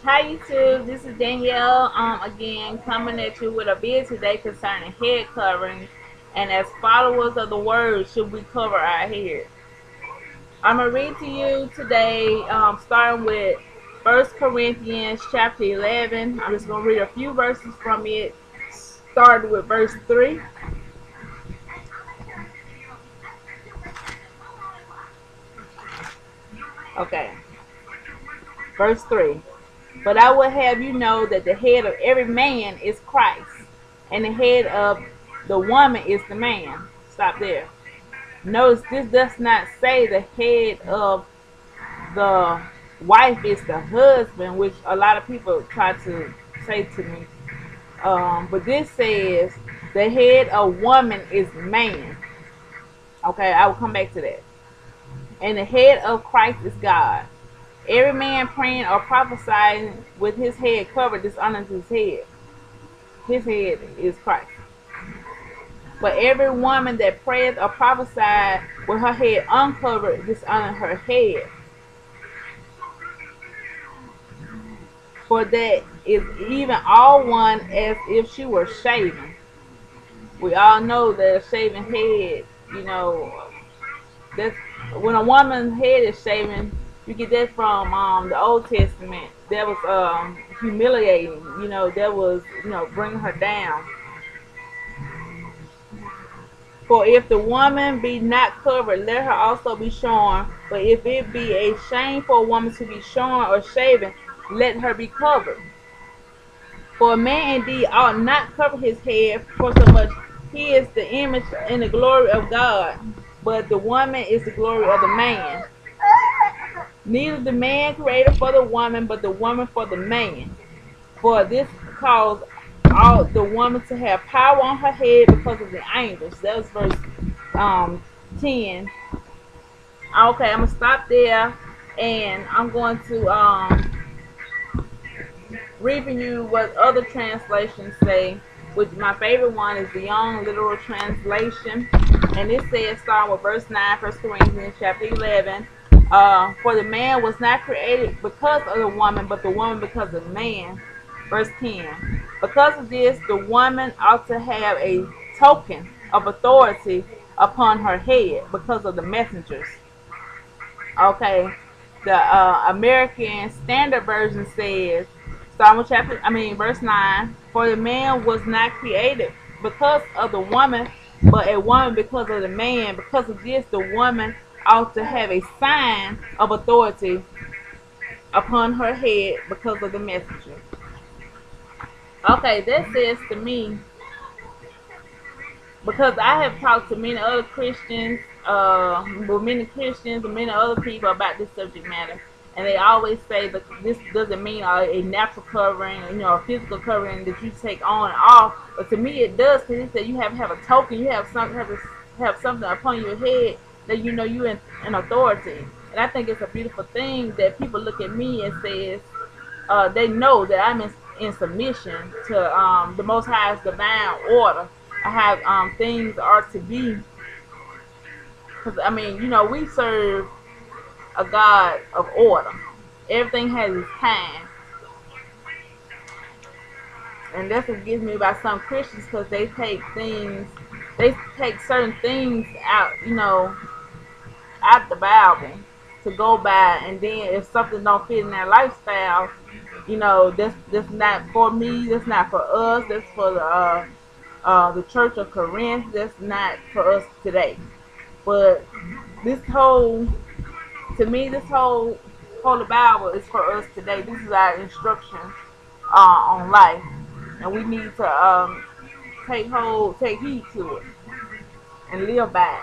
Hi YouTube, this is Danielle again coming at you with a video today concerning head coverings, and as followers of the word should we cover our head. I'm going to read to you today starting with 1 Corinthians chapter 11. I'm just going to read a few verses from it, starting with verse 3. Okay, verse 3. But I would have you know that the head of every man is Christ, and the head of the woman is the man. Stop there. Notice this does not say the head of the wife is the husband, which a lot of people try to say to me. But this says the head of woman is man. Okay, I will come back to that. And the head of Christ is God. Every man praying or prophesying with his head covered dishonors his head. His head is Christ. But every woman that prayeth or prophesied with her head uncovered dishonors her head. For that is even all one as if she were shaven. We all know that a shaven head, that's when a woman's head is shaven. You get that from the Old Testament. That was humiliating. That was bringing her down. For if the woman be not covered, let her also be shorn. But if it be a shame for a woman to be shorn or shaven, let her be covered. For a man indeed ought not cover his head, for so much he is the image and the glory of God, but the woman is the glory of the man. Neither the man created for the woman, but the woman for the man. For this cause all the woman to have power on her head because of the angels. That was verse 10. Okay, I'm gonna stop there, and I'm going to read for you what other translations say. Which my favorite one is the Young Literal Translation, and it says, starting with verse 9, 1 Corinthians chapter 11. For the man was not created because of the woman, but the woman because of the man. Verse 10. Because of this, the woman ought to have a token of authority upon her head because of the messengers. Okay, the American Standard Version says, starting with verse 9. For the man was not created because of the woman, but a woman because of the man. Because of this, the woman ought to have a sign of authority upon her head because of the messenger. Okay, that says to me, because I have talked to many other Christians, and many other people about this subject matter, and they always say that this doesn't mean a natural covering, a physical covering that you take on and off. But to me, it does, because it said you have to have a token, you have something upon your head that you're in authority. And I think it's a beautiful thing that people look at me and says they know that I'm in submission to the Most High's divine order. I have things are to be, because we serve a God of order. Everything has its time, and that's what gets me about some Christians, because they take certain things out, out the Bible to go by, and then if something don't fit in their lifestyle, that's not for me, that's not for us, that's for the Church of Corinth, that's not for us today. But to me, this whole Holy Bible is for us today. This is our instruction on life, and we need to take heed to it, and live by it.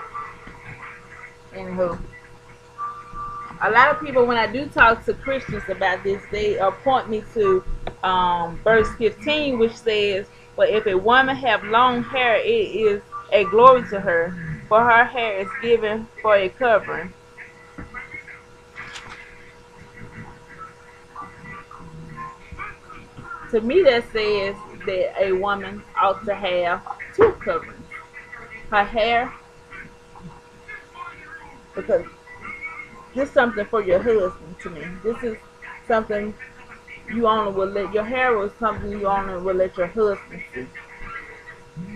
Anywho, a lot of people, when I do talk to Christians about this, they point me to verse 15, which says, "But if a woman have long hair, it is a glory to her, for her hair is given for a covering." To me, that says that a woman ought to have two coverings. Her hair, because this is something for your husband to me. This is something you only will let your hair was something you only will let your husband see.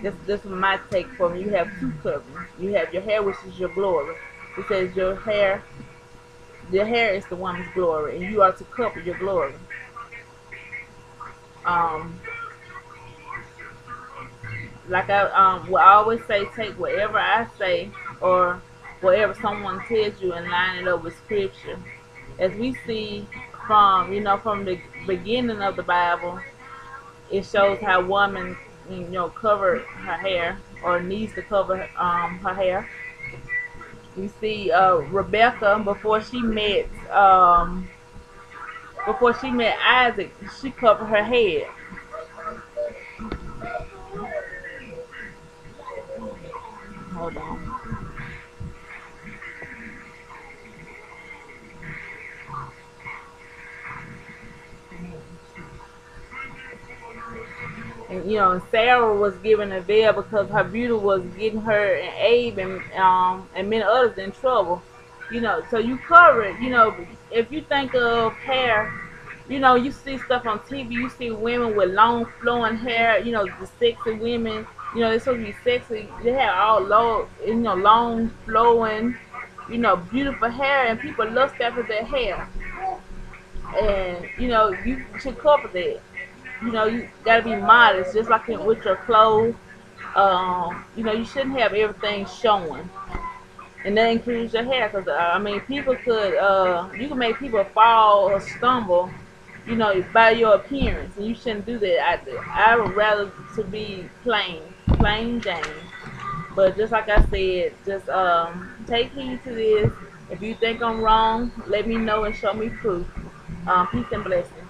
This is my take from you have two coverings. You have your hair, which is your glory. It says your hair is the woman's glory, and you are to cover your glory. Um, like I will always say, take whatever I say or whatever someone tells you and line it up with scripture. As we see from the beginning of the Bible, it shows how woman covered her hair or needs to cover her hair. You see Rebecca before she met Isaac, she covered her head. Hold on. And Sarah was given a veil because her beauty was getting her and Abe and many others in trouble. So you cover it. If you think of hair, you see stuff on TV. You see women with long flowing hair. The sexy women. They're supposed to be sexy. They have all low, long flowing, beautiful hair, and people lust after their hair. And you should cover that. You gotta be modest, just like with your clothes. You shouldn't have everything showing, and that includes your hair. Cause people you can make people fall or stumble, by your appearance, and you shouldn't do that either. I would rather to be plain Jane. But just like I said, just take heed to this. If you think I'm wrong, let me know and show me proof. Peace and blessings.